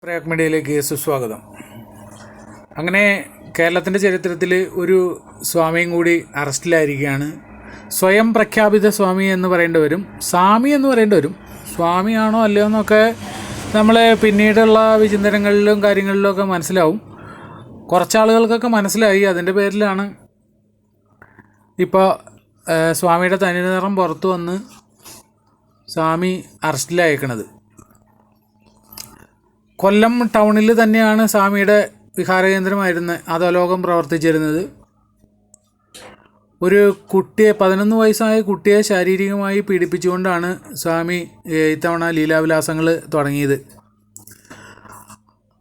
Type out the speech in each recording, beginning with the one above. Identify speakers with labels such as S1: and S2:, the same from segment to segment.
S1: പ്രയാഗ് മീഡിയയിലേക്ക് സുസ്വാഗതം. അങ്ങനെ കേരളത്തിൻ്റെ ചരിത്രത്തിൽ ഒരു സ്വാമിയും കൂടി അറസ്റ്റിലായിരിക്കുകയാണ്. സ്വയം പ്രഖ്യാപിത സ്വാമി എന്ന് പറയേണ്ടി വരും, സ്വാമി എന്ന് പറയേണ്ടി വരും. സ്വാമിയാണോ അല്ലയോ എന്നൊക്കെ നമ്മൾ പിന്നീടുള്ള വിചിന്തനങ്ങളിലും കാര്യങ്ങളിലുമൊക്കെ മനസ്സിലാവും. കുറച്ചാളുകൾക്കൊക്കെ മനസ്സിലായി. അതിൻ്റെ പേരിലാണ് ഇപ്പോൾ സ്വാമിയുടെ തനിനിറം പുറത്തു വന്ന് സ്വാമി അറസ്റ്റിലായേക്കണത്. കൊല്ലം ടൗണിൽ തന്നെയാണ് സ്വാമിയുടെ വിഹാരകേന്ദ്രമായിരുന്നത്, അധോലോകം പ്രവർത്തിച്ചിരുന്നത്. ഒരു കുട്ടിയെ 11 വയസ്സായ കുട്ടിയെ ശാരീരികമായി പീഡിപ്പിച്ചുകൊണ്ടാണ് സ്വാമി ഇത്തവണ ലീലാവിലാസങ്ങൾ തുടങ്ങിയത്.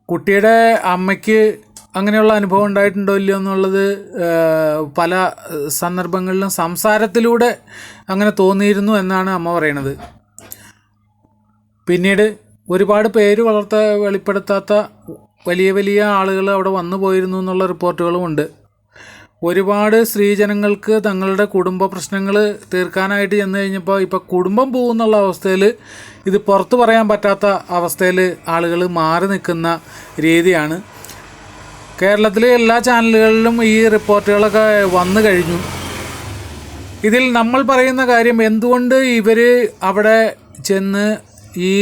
S1: കുട്ടിയുടെ അമ്മയ്ക്ക് അങ്ങനെയുള്ള അനുഭവം ഉണ്ടായിട്ടുണ്ടോ ഇല്ലയോ എന്നുള്ളത് പല സന്ദർഭങ്ങളിലും സംസാരത്തിലൂടെ അങ്ങനെ തോന്നിയിരുന്നു എന്നാണ് അമ്മ പറയണത്. പിന്നീട് ഒരുപാട് പേര് വെളിപ്പെടുത്താത്ത വലിയ വലിയ ആളുകൾ അവിടെ വന്നു പോയിരുന്നു എന്നുള്ള റിപ്പോർട്ടുകളുമുണ്ട്. ഒരുപാട് സ്ത്രീജനങ്ങൾക്ക് തങ്ങളുടെ കുടുംബ പ്രശ്നങ്ങൾ തീർക്കാനായിട്ട് ചെന്ന് കഴിഞ്ഞപ്പോൾ ഇപ്പോൾ കുടുംബം പോകുന്നുള്ള അവസ്ഥയിൽ ഇത് പുറത്ത് പറയാൻ പറ്റാത്ത അവസ്ഥയിൽ ആളുകൾ മാറി നിൽക്കുന്ന രീതിയാണ്. കേരളത്തിലെ എല്ലാ ചാനലുകളിലും ഈ റിപ്പോർട്ടുകളൊക്കെ വന്നു കഴിഞ്ഞു. ഇതിൽ നമ്മൾ പറയുന്ന കാര്യം, എന്തുകൊണ്ട് ഇവർ അവിടെ ചെന്ന് ഈ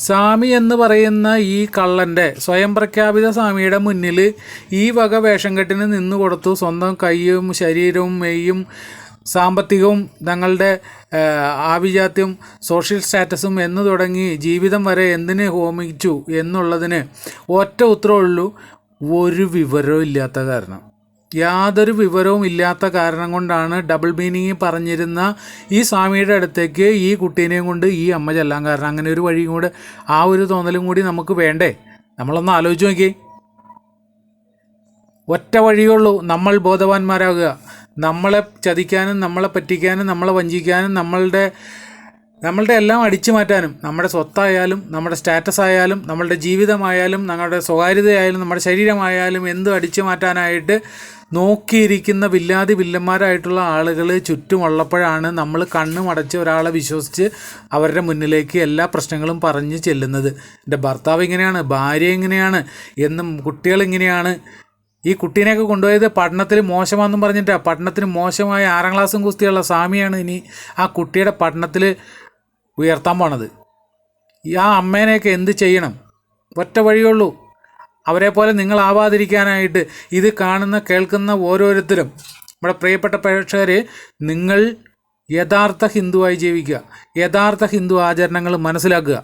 S1: സ്വാമി എന്ന് പറയുന്ന ഈ കള്ളൻ്റെ, സ്വയം പ്രഖ്യാപിത സ്വാമിയുടെ മുന്നിൽ ഈ വക വേഷം കെട്ടിന് നിന്ന് കൊടുത്തു? സ്വന്തം കൈയും ശരീരവും മെയ്യും സാമ്പത്തികവും തങ്ങളുടെ ആഭിജാത്യം സോഷ്യൽ സ്റ്റാറ്റസും എന്ന് തുടങ്ങി ജീവിതം വരെ എന്തിന് ഹോമിച്ചു എന്നുള്ളതിന് ഒറ്റ ഉത്തരവുള്ളൂ: ഒരു വിവരവും ഇല്ലാത്ത കാരണം. യാതൊരു വിവരവും ഇല്ലാത്ത കാരണം കൊണ്ടാണ് ഡബിൾ മീനിങ് പറഞ്ഞിരുന്ന ഈ സ്വാമിയുടെ അടുത്തേക്ക് ഈ കുട്ടീനെയും കൊണ്ട് ഈ അമ്മ ചെല്ലാൻ കാരണം. അങ്ങനെ ഒരു വഴിയും കൂടെ, ആ ഒരു തോന്നലും കൂടി നമുക്ക് വേണ്ടേ? നമ്മളൊന്ന് ആലോചിച്ച് നോക്കി. ഒറ്റ വഴിയുള്ളൂ: നമ്മൾ ബോധവാന്മാരാകുക. നമ്മളെ ചതിക്കാനും നമ്മളെ പറ്റിക്കാനും നമ്മളെ വഞ്ചിക്കാനും നമ്മളുടെ എല്ലാം അടിച്ചു മാറ്റാനും, നമ്മുടെ സ്വത്തായാലും നമ്മുടെ സ്റ്റാറ്റസ് ആയാലും നമ്മളുടെ ജീവിതമായാലും നമ്മുടെ സ്വകാര്യതയായാലും നമ്മുടെ ശരീരമായാലും എന്തും അടിച്ചു മാറ്റാനായിട്ട് നോക്കിയിരിക്കുന്ന വില്ലന്മാരായിട്ടുള്ള ആളുകൾ ചുറ്റുമുള്ളപ്പോഴാണ് നമ്മൾ കണ്ണുമടച്ച് ഒരാളെ വിശ്വസിച്ച് അവരുടെ മുന്നിലേക്ക് എല്ലാ പ്രശ്നങ്ങളും പറഞ്ഞ് ചെല്ലുന്നത്. എൻ്റെ ഭർത്താവ് ഇങ്ങനെയാണ്, ഭാര്യ ഇങ്ങനെയാണ് എന്നും കുട്ടികളിങ്ങനെയാണ്. ഈ കുട്ടീനെയൊക്കെ കൊണ്ടുപോയത് പഠനത്തിൽ മോശമാണെന്നും പറഞ്ഞിട്ടാണ്. പഠനത്തിന് മോശമായ 6ാം ക്ലാസ്സും കുസ്തിയുള്ള സ്വാമിയാണ് ഇനി ആ കുട്ടിയുടെ പഠനത്തിൽ ഉയർത്താൻ പോണത്. ആ അമ്മേനെയൊക്കെ എന്ത് ചെയ്യണം? ഒറ്റ വഴിയുള്ളൂ: അവരെ പോലെ നിങ്ങളാവാതിരിക്കാനായിട്ട് ഇത് കാണുന്ന കേൾക്കുന്ന ഓരോരുത്തരും, നമ്മുടെ പ്രിയപ്പെട്ട പ്രേക്ഷകർ, നിങ്ങൾ യഥാർത്ഥ ഹിന്ദുവായി ജീവിക്കുക, യഥാർത്ഥ ഹിന്ദു ആചരണങ്ങൾ മനസ്സിലാക്കുക.